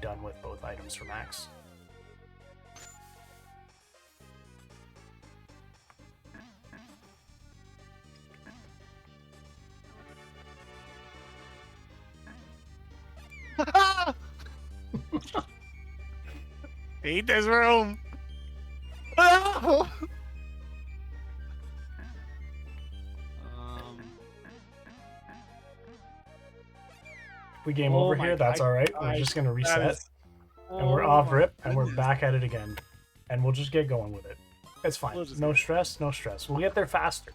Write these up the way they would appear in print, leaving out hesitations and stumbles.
done with both items for max. Eat this room. Um, If we game Oh over my here, that's God, alright. We're guys, just gonna reset. is- And we're oh off my rip, and we're goodness. back at it again. And we'll just get going with it. It's fine. We'll just No get- stress, no stress. We'll get there faster.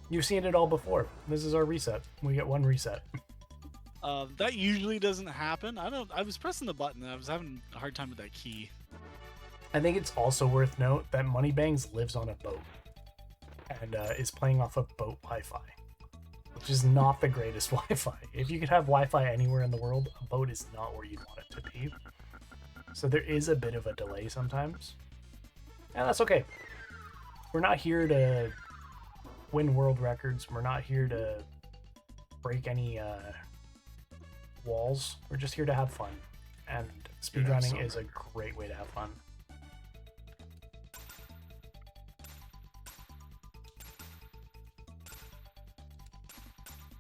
You've seen it all before. This is our reset. We get one reset. That usually doesn't happen. I was pressing the button and I was having a hard time with that key. I think it's also worth note that Moneybangs lives on a boat and is playing off of boat Wi-Fi, which is not the greatest Wi-Fi. If you could have Wi-Fi anywhere in the world, a boat is not where you'd want it to be. So there is a bit of a delay sometimes. And that's okay. We're not here to win world records. We're not here to break any walls. We're just here to have fun. And speedrunning is a great way to have fun.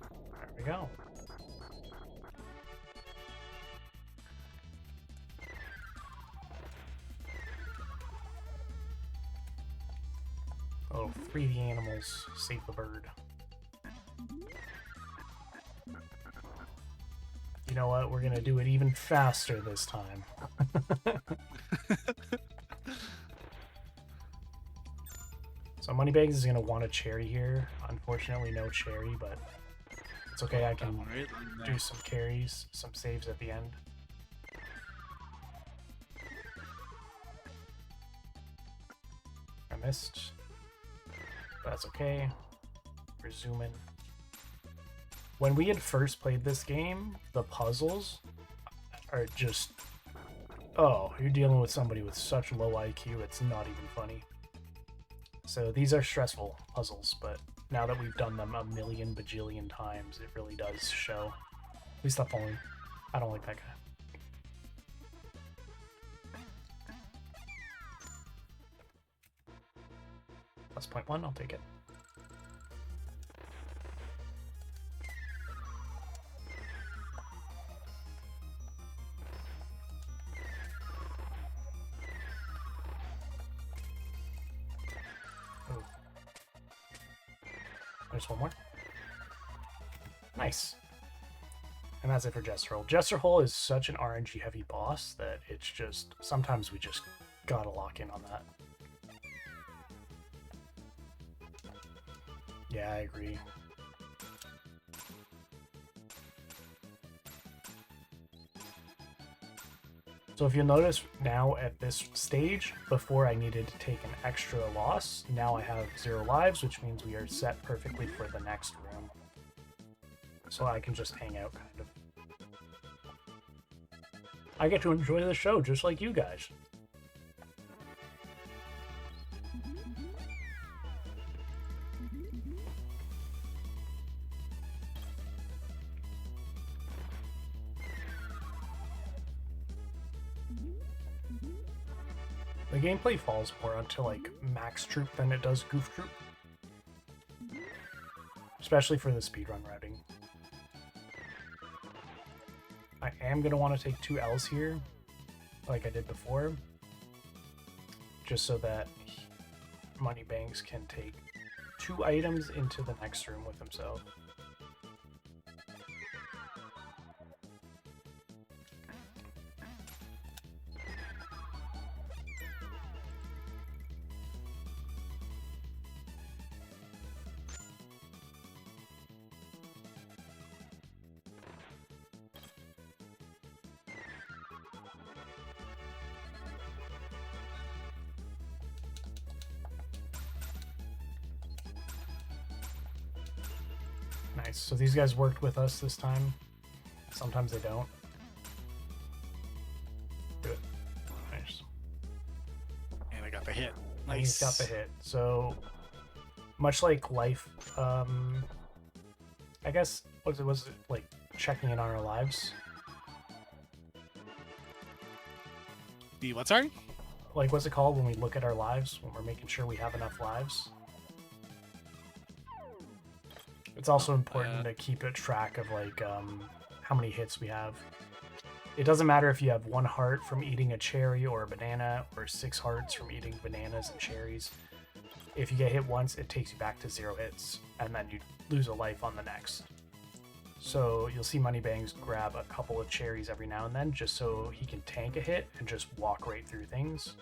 There we go. Oh, free the animals, save the bird. You know what? We're gonna do it even faster this time. So Moneybags is gonna want a cherry here. Unfortunately, no cherry, but it's okay. I can do some carries, some saves at the end. I missed. That's okay. We're zooming. When we had first played this game, the puzzles are just... Oh, you're dealing with somebody with such low IQ, it's not even funny. So these are stressful puzzles, but now that we've done them a million bajillion times, it really does show. Please stop falling. I don't like that guy. Plus 0.1, I'll take it. Oh. There's one more. Nice. And that's it for Jester Hole. Jester Hole is such an RNG heavy boss that it's just, sometimes we just gotta lock in on that. Yeah, I agree. So if you'll notice now at this stage, before I needed to take an extra loss, now I have 0 lives, which means we are set perfectly for the next room. So I can just hang out, kind of. I get to enjoy the show just like you guys. The gameplay falls more onto like Max Troop than it does GoofTroop. Especially for the speedrun routing. I am going to want to take 2 L's here, like I did before, just so that Moneybangs can take 2 items into the next room with himself. Nice. So these guys worked with us this time. Sometimes they don't. Good. Nice. And I got the hit. And he's got the hit. So much like life, I guess was it like checking in on our lives? The what? Sorry. Like, what's it called when we look at our lives, when we're making sure we have enough lives? It's also important to keep a track of, like, how many hits we have. It doesn't matter if you have 1 heart from eating a cherry or a banana, or 6 hearts from eating bananas and cherries. If you get hit once, it takes you back to 0 hits, and then you lose a life on the next. So you'll see Moneybangs grab a couple of cherries every now and then, just so he can tank a hit and just walk right through things,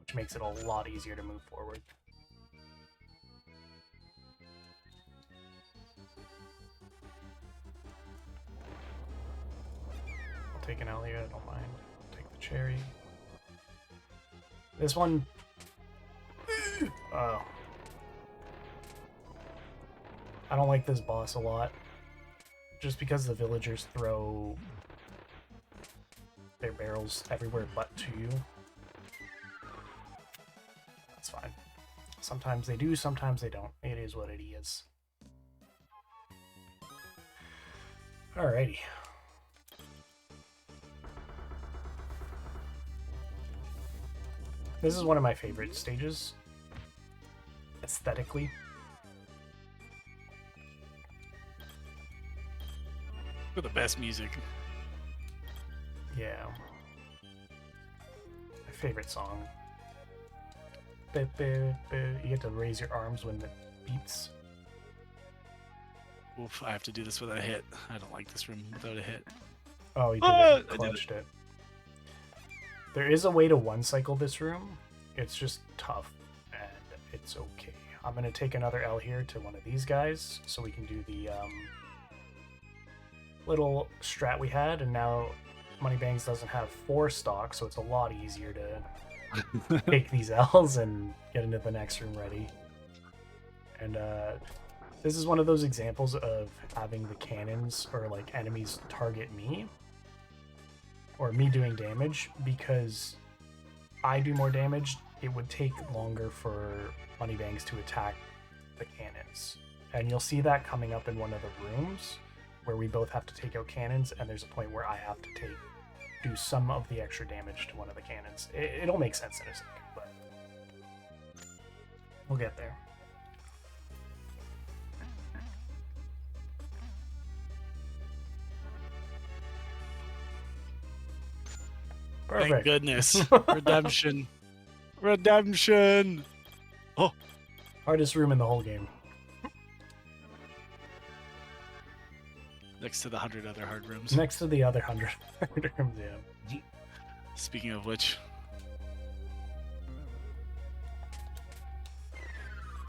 which makes it a lot easier to move forward. I'll take an Elliot, I don't mind. I'll take the cherry. This one... Oh. I don't like this boss a lot. Just because the villagers throw their barrels everywhere but to you. That's fine. Sometimes they do, sometimes they don't. It is what it is. Alrighty. This is one of my favorite stages, aesthetically. For the best music. Yeah. My favorite song. You get to raise your arms when it beeps. Oof, I have to do this without a hit. I don't like this room without a hit. Oh, you did it. Clutched it. There is a way to one-cycle this room. It's just tough, and it's okay. I'm going to take another L here to one of these guys, so we can do the little strat we had, and now Moneybangs doesn't have 4 stocks, so it's a lot easier to take these L's and get into the next room ready. And this is one of those examples of having the cannons or like enemies target me, or me doing damage, because I do more damage. It would take longer for Moneybangs to attack the cannons, and you'll see that coming up in one of the rooms where we both have to take out cannons, and there's a point where I have to do some of the extra damage to one of the cannons. It'll make sense in a second, but we'll get there. Perfect. Thank goodness. Redemption. Redemption. Oh. Hardest room in the whole game. Next to the 100 other hard rooms. Next to the other 100 hard rooms, yeah. Speaking of which.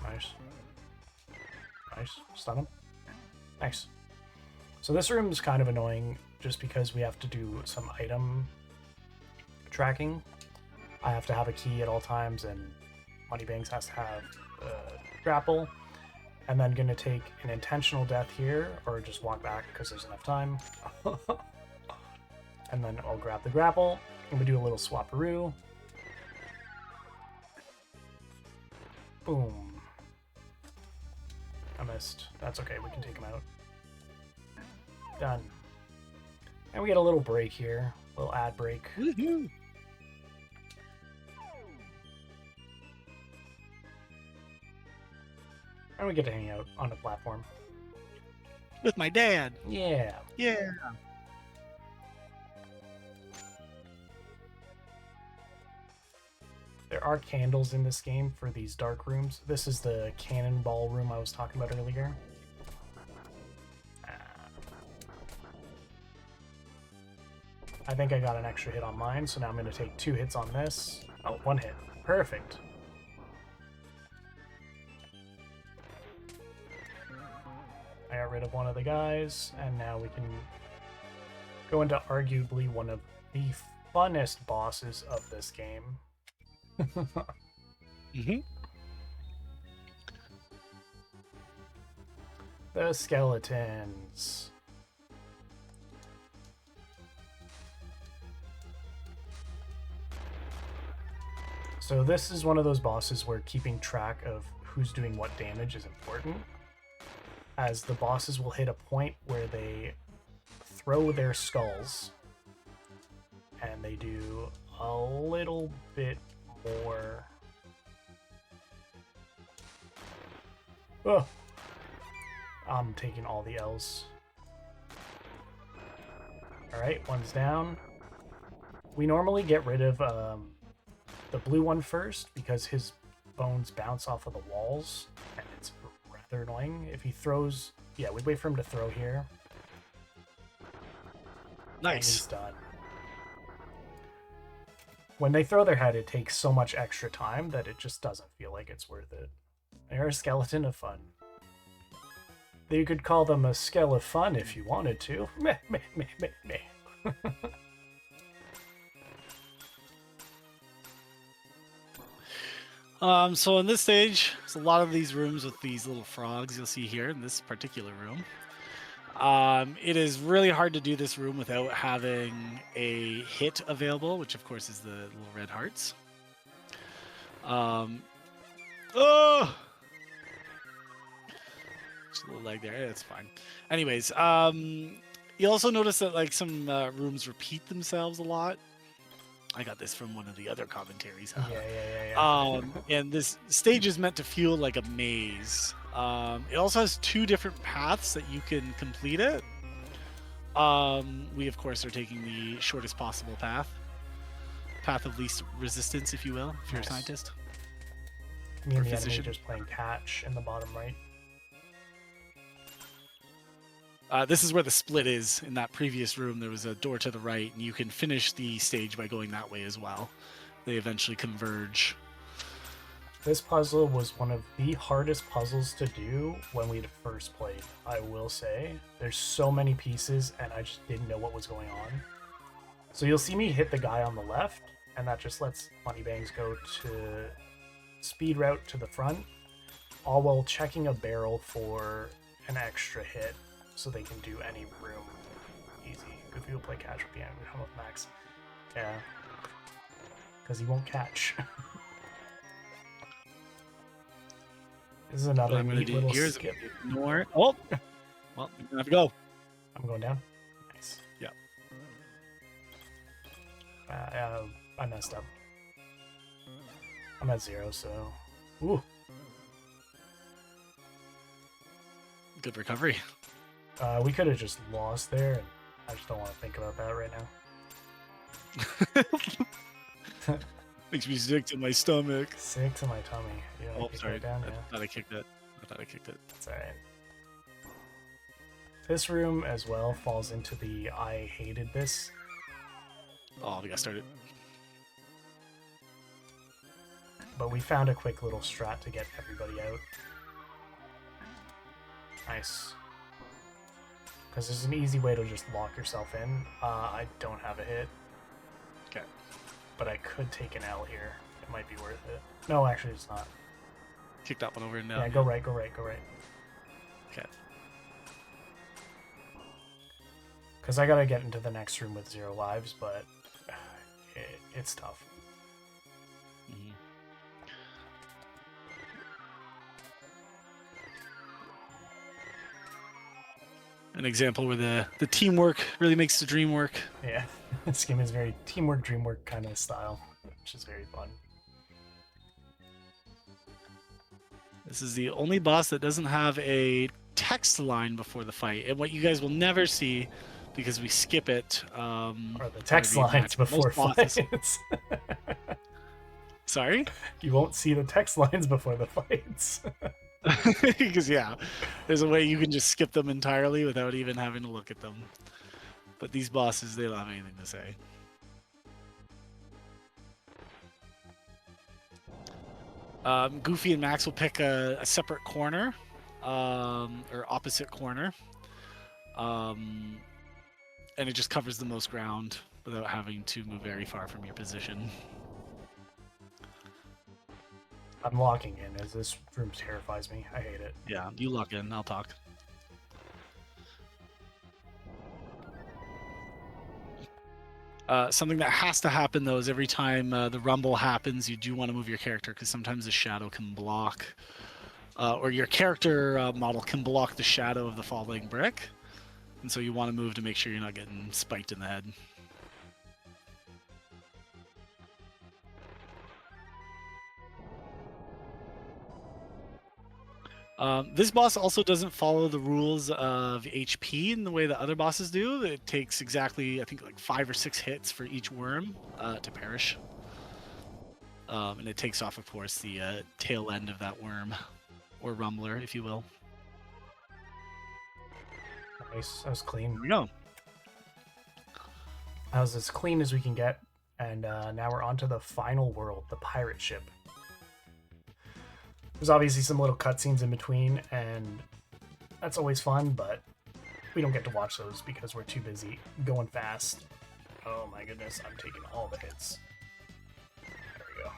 Nice. Nice. Stun him. Nice. So this room is kind of annoying just because we have to do some item tracking. I have to have a key at all times, and Moneybangs has to have grapple. And then gonna take an intentional death here, or just walk back because there's enough time. And then I'll grab the grapple, and we do a little swapperoo. Boom. I missed. That's okay, we can take him out. Done. And we get a little break here, a little ad break. Woohoo! And we get to hang out on the platform. With my dad. Yeah. Yeah. There are candles in this game for these dark rooms. This is the cannonball room I was talking about earlier. I think I got an extra hit on mine, so now I'm going to take 2 hits on this. Oh, 1 hit. Perfect. I got rid of one of the guys, and now we can go into arguably one of the funnest bosses of this game. The skeletons. So this is one of those bosses where keeping track of who's doing what damage is important, as the bosses will hit a point where they throw their skulls, and they do a little bit more. Oh, I'm taking all the L's. Alright, one's down. We normally get rid of the blue one first because his bones bounce off of the walls, and it's rather annoying. If he throws... Yeah, we wait for him to throw here. Nice. And he's done. When they throw their head, it takes so much extra time that it just doesn't feel like it's worth it. They're a skeleton of fun. You could call them a skele of fun if you wanted to. Meh, meh, meh, meh, meh. So in this stage, there's a lot of these rooms with these little frogs you'll see here in this particular room. It is really hard to do this room without having a hit available, which of course is the little red hearts. Oh! Just a little lag there. It's fine. Anyways, you also notice that like some rooms repeat themselves a lot. I got this from one of the other commentaries. Yeah. And this stage is meant to feel like a maze. It also has two different paths that you can complete it. We, of course, are taking the shortest possible path. Path of least resistance, if you will, if you're a scientist. Me and the enemy just playing catch in the bottom right. This is where the split is. In that previous room, there was a door to the right, and you can finish the stage by going that way as well. They eventually converge. This puzzle was one of the hardest puzzles to do when we had first played, I will say. There's so many pieces, and I just didn't know what was going on. So you'll see me hit the guy on the left, and that just lets Moneybangs go to speed route to the front, all while checking a barrel for an extra hit. So they can do any room easy. Goofy will play catch with the end. We come with Max. Yeah. Because he won't catch. This is another neat little skip. Ignore. Oh! Well, you're gonna have to go. I'm going down? Nice. Yeah. I messed up. I'm at 0, so... Ooh. Good recovery. We could have just lost there, and I just don't want to think about that right now. Makes me sick to my stomach. Sick to my tummy. Oh, sorry. Down? I Yeah. thought I kicked it. That's alright. This room as well falls into the I hated this. Oh, we got started. But we found a quick little strat to get everybody out. Nice. Because there's an easy way to just lock yourself in. I don't have a hit. Okay. But I could take an L here. It might be worth it. No, actually it's not. Kick that one over and now. Yeah, go right. Okay. Because I gotta get into the next room with 0 lives, but it's tough. Mm-hmm. An example where the teamwork really makes the dream work. Yeah, this game is very teamwork, dreamwork kind of style, which is very fun. This is the only boss that doesn't have a text line before the fight, and what you guys will never see because we skip it. Or the text lines before fights. Sorry? You won't see the text lines before the fights. Because, yeah, there's a way you can just skip them entirely without even having to look at them. But these bosses, they don't have anything to say. Goofy and Max will pick a separate corner, or opposite corner. And it just covers the most ground without having to move very far from your position. I'm locking in, as this room terrifies me. I hate it. Yeah, you lock in, I'll talk. Something that has to happen, though, is every time the rumble happens, you do want to move your character, because sometimes the shadow can block, or your character model can block the shadow of the falling brick. And so you want to move to make sure you're not getting spiked in the head. This boss also doesn't follow the rules of HP in the way that other bosses do. It takes exactly, I think, like 5 or 6 hits for each worm to perish. And it takes off, of course, the tail end of that worm, or rumbler, if you will. Nice. That was clean. Here we go. That was as clean as we can get. And now we're on to the final world, the pirate ship. There's obviously some little cutscenes in between, and that's always fun, but we don't get to watch those because we're too busy going fast. Oh my goodness, I'm taking all the hits. There we go.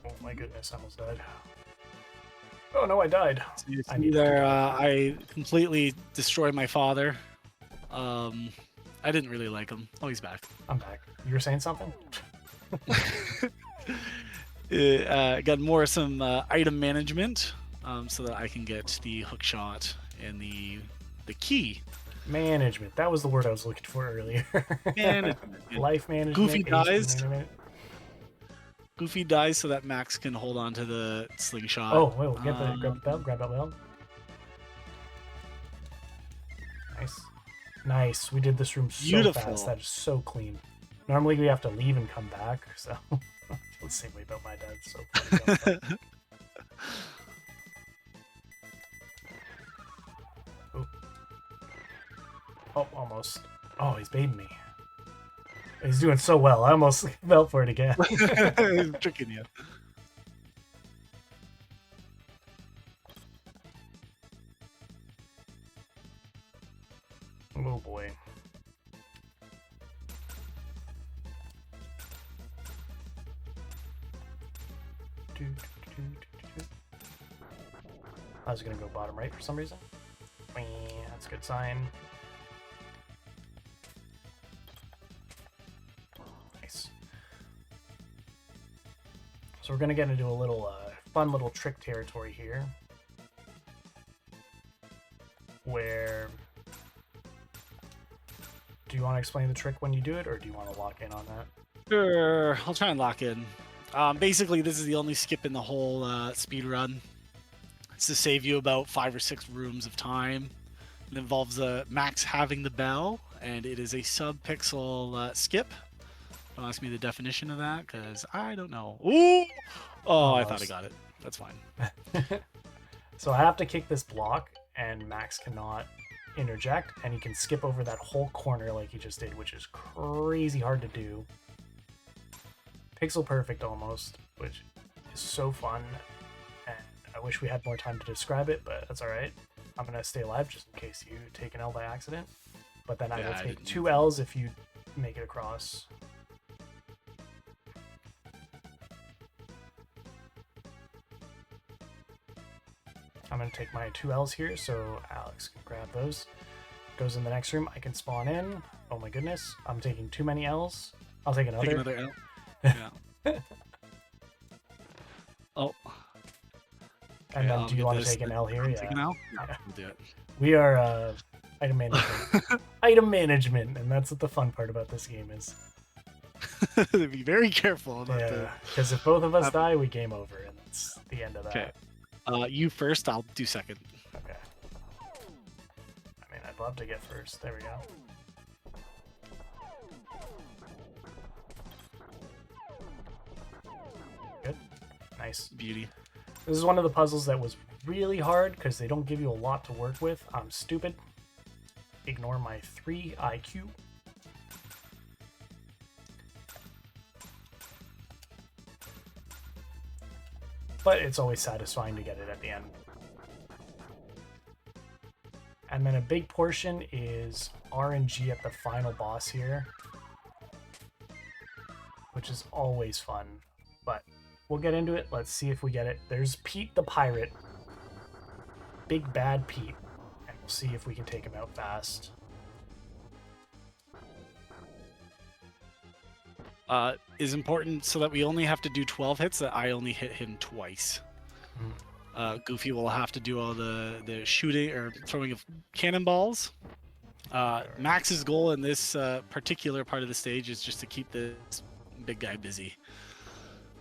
Oh my goodness, I almost died. Oh no, I died. So you see there, I completely destroyed my father. I didn't really like him. Oh, he's back. I'm back. You were saying something? Got more some item management, so that I can get the hook shot and the key. Management. That was the word I was looking for earlier. Management. Life management. Goofy HP dies. management. Goofy dies so that Max can hold on to the slingshot. Oh, wait, grab the bell. Grab that bell. Nice. Nice. We did this room so Beautiful. fast. That is so clean. Normally we have to leave and come back, so the same way about my dad. So funny about that. Oh. Oh, almost. Oh, he's baiting me. He's doing so well. I almost fell for it again. He's tricking you. Oh boy. I was gonna go bottom right for some reason. That's a good sign. Nice. So we're gonna get into a little fun little trick territory here, where do you want to explain the trick when you do it, or do you want to lock in on that? Sure, I'll try and lock in. Basically, this is the only skip in the whole speed run. It's to save you about 5 or 6 rooms of time. It involves Max having the bell, and it is a sub-pixel skip. Don't ask me the definition of that, because I don't know. Ooh! Oh, I thought I got it. That's fine. So I have to kick this block, and Max cannot interject, and he can skip over that whole corner like he just did, which is crazy hard to do. Pixel perfect almost, which is so fun, and I wish we had more time to describe it, but that's alright. I'm gonna stay alive just in case you take an L by accident, but then I will take 2 L's if you make it across. I'm going to take my 2 L's here, so Alex can grab those. Goes in the next room. I can spawn in. Oh my goodness. I'm taking too many L's. I'll take another. Take another L. Yeah. Oh. And then do you want to take an L here? Yeah. Take an L? Yeah. We'll do it. We are item management. Item management, and that's what the fun part about this game is. Be very careful about Yeah, because if both of us die, we game over, and that's the end of that. Okay. You first, I'll do second. Okay. I mean, I'd love to get first. There we go. Good. Nice. Beauty. This is one of the puzzles that was really hard because they don't give you a lot to work with. I'm stupid. Ignore my 3 IQ. But it's always satisfying to get it at the end. And then a big portion is RNG at the final boss here, which is always fun. But we'll get into it. Let's see if we get it. There's Pete the Pirate. Big Bad Pete. And we'll see if we can take him out fast. Is important so that we only have to do 12 hits, that I only hit him twice. Goofy will have to do all the shooting or throwing of cannonballs. Max's goal in this particular part of the stage is just to keep this big guy busy.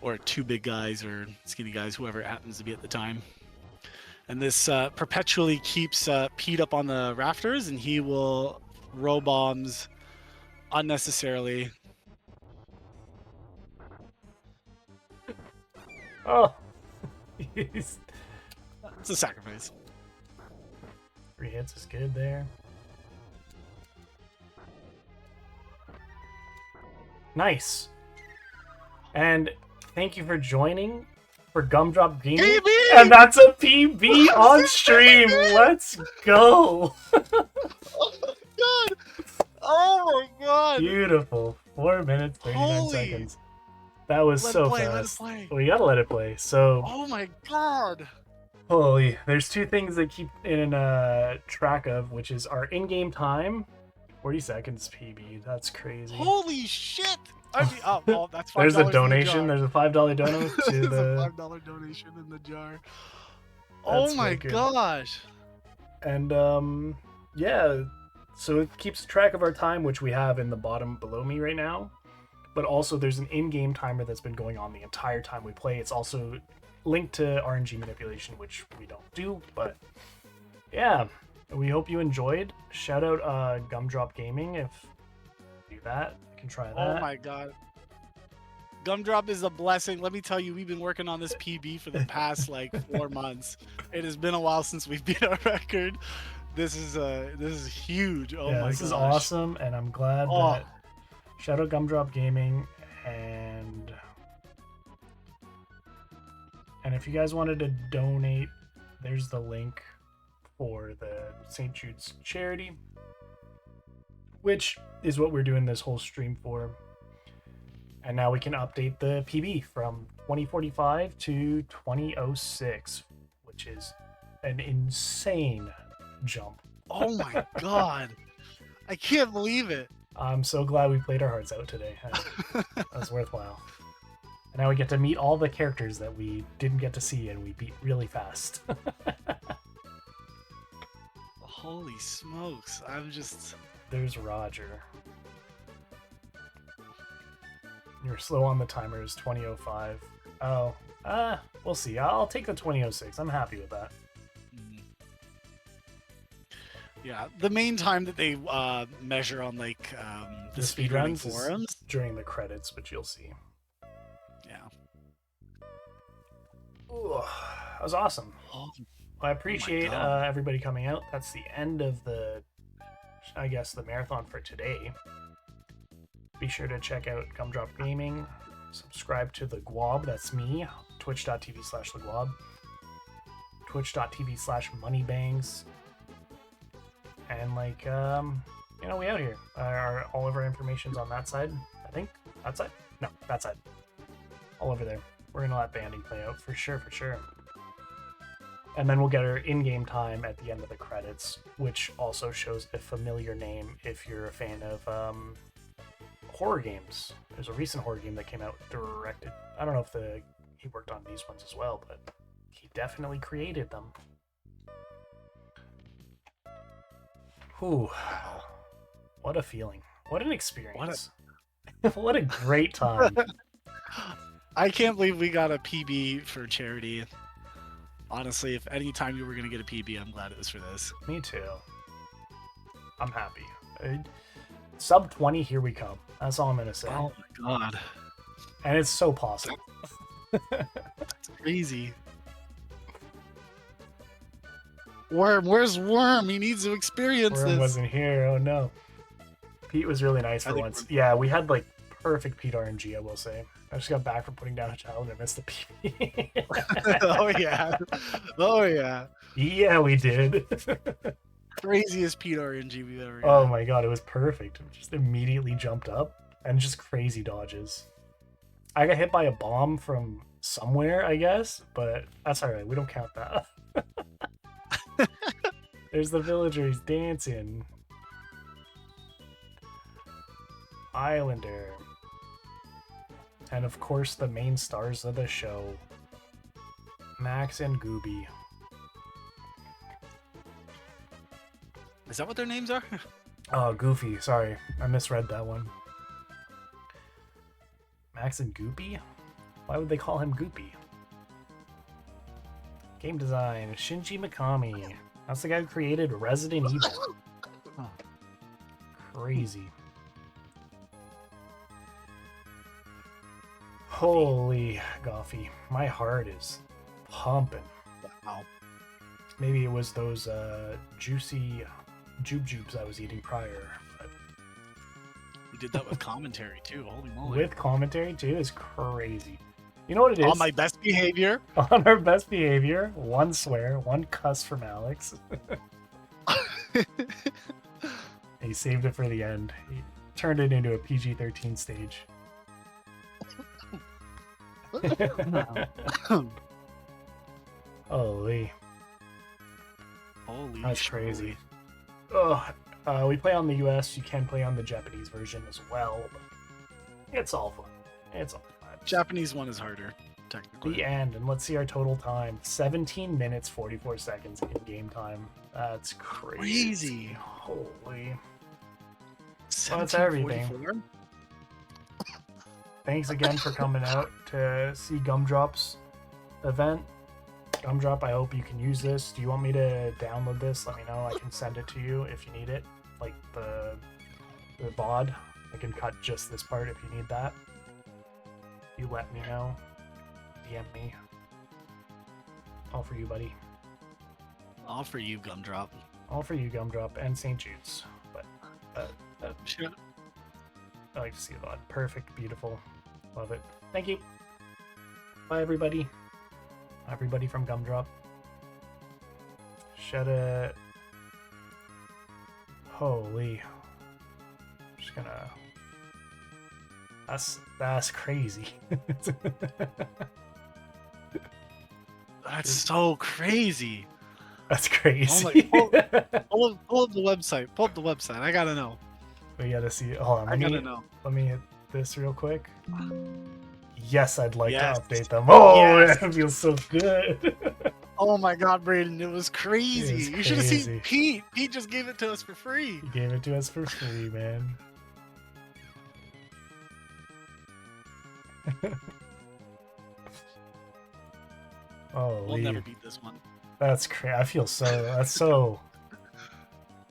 or two big guys or skinny guys, whoever it happens to be at the time. And this perpetually keeps Pete up on the rafters, and he will row bombs unnecessarily. Oh, it's It's a sacrifice. 3 hits is good there. Nice. And thank you for joining for Gumdrop Gaming. PB! And that's a PB on stream. Let's go. Oh my god! Oh my god! Beautiful. 4 minutes, 39 Holy. seconds. That was Let so it play, fast. let it play. We gotta let it play. So, Oh my god! holy, there's 2 things that keep in track of, which is our in-game time. 40 seconds PB. That's crazy. Holy shit! I mean, oh, that's $5 There's a in the donation. jar. There's a $5 donation to There's the. a $5 donation in the jar. That's Oh my wicked. gosh! And yeah, so it keeps track of our time, which we have in the bottom below me right now. But also there's an in-game timer that's been going on the entire time we play. It's also linked to RNG manipulation, which we don't do. But yeah, we hope you enjoyed. Shout out Gumdrop Gaming if you do that. You can try that. Oh my god. Gumdrop is a blessing. Let me tell you, we've been working on this PB for the past like 4 months. It has been a while since we've beat our record. This is huge. Oh yeah, my gosh. this is awesome, and I'm glad that shout out Gumdrop Gaming, and if you guys wanted to donate, there's the link for the St Judes Charity, which is what we're doing this whole stream for. And now we can update the PB from 2045 to 2006, which is an insane jump. Oh my god. I can't believe it. I'm so glad we played our hearts out today. That was worthwhile. And now we get to meet all the characters that we didn't get to see and we beat really fast. Holy smokes. I'm just... There's Roger. You're slow on the timer is 2005. Oh, we'll see. I'll take the 2006. I'm happy with that. Yeah, the main time that they measure on like the speedrunning speedruns is forums. during the credits, which you'll see. Yeah. Ooh, that was awesome. Oh, Well, I appreciate God. everybody coming out. That's the end of the, I guess, the marathon for today. Be sure to check out Gumdrop Gaming. Subscribe to the Guabb. That's me. Twitch.tv/theguabb. Twitch.tv/Moneybangs. And like, you know, we out here. All of our information's on that side. I think that side. No, that side. All over there. We're gonna let banding play out for sure, for sure. And then we'll get our in-game time at the end of the credits, which also shows a familiar name if you're a fan of horror games. There's a recent horror game that came out directed. I don't know if he worked on these ones as well, but he definitely created them. Whew. What a feeling. What an experience. What a great time. I can't believe we got a PB for charity. Honestly, if any time you were going to get a PB, I'm glad it was for this. Me too. I'm happy. Sub 20, here we come. That's all I'm going to say. Oh my god. And it's so possible. That's crazy. Worm, where's Worm? He needs to experience Worm this. wasn't here. Oh no. Pete was really nice for once. Yeah, we had like perfect Pete RNG, I will say. I just got back from putting down a child and I missed the PB. Oh yeah. Oh yeah. Yeah, we did. Craziest Pete RNG we've ever Oh got. my god, it was perfect. It just immediately jumped up and just crazy dodges. I got hit by a bomb from somewhere, I guess, but that's alright. We don't count that. There's the villager. He's dancing. Islander. And of course, the main stars of the show, Max and Gooby. Is that what their names are? Oh, Goofy. Sorry, I misread that one. Max and Goopy? Why would they call him Goopy? Game design, Shinji Mikami. That's the guy who created Resident Evil. Huh. Crazy. Holy Goffy. My heart is pumping. Wow. Maybe it was those juicy jubes I was eating prior. But We did that with commentary too. Holy moly. with commentary too is crazy. You know what it is? On my best behavior. On our best behavior, one swear, one cuss from Alex. He saved it for the end. He turned it into a PG-13 stage. Holy. Holy That's schmoly. crazy. Oh, we play on the US. You can play on the Japanese version as well. But it's all fun. It's all fun. Japanese one is harder, technically. The end, and let's see our total time. 17 minutes, 44 seconds in game time. That's crazy. Holy. Well, that's everything. 17:44? Thanks again for coming out to see Gumdrop's event. Gumdrop, I hope you can use this. Do you want me to download this? Let me know. I can send it to you if you need it. Like the VOD. I can cut just this part if you need that. You let me know. DM me. All for you, buddy. All for you, Gumdrop. All for you, Gumdrop, and St. Jude's. But Sure. I like to see the VOD. Perfect, beautiful. Love it. Thank you. Bye, everybody. Everybody from Gumdrop. Shout out. Holy. Just gonna. That's crazy. That's so crazy. That's crazy. Oh my, pull up the website. Pull up the website. I gotta know. We gotta see. Hold on. I gotta know. Let me hit this real quick. Yes, I'd like Yes. to update them. Oh, Yes. that feels so good. Oh my god, Brayden, it was crazy. It was You should have crazy. seen Pete. Pete just gave it to us for free. He gave it to us for free, man. Oh, We'll never beat this one. that's crazy. I feel so. That's so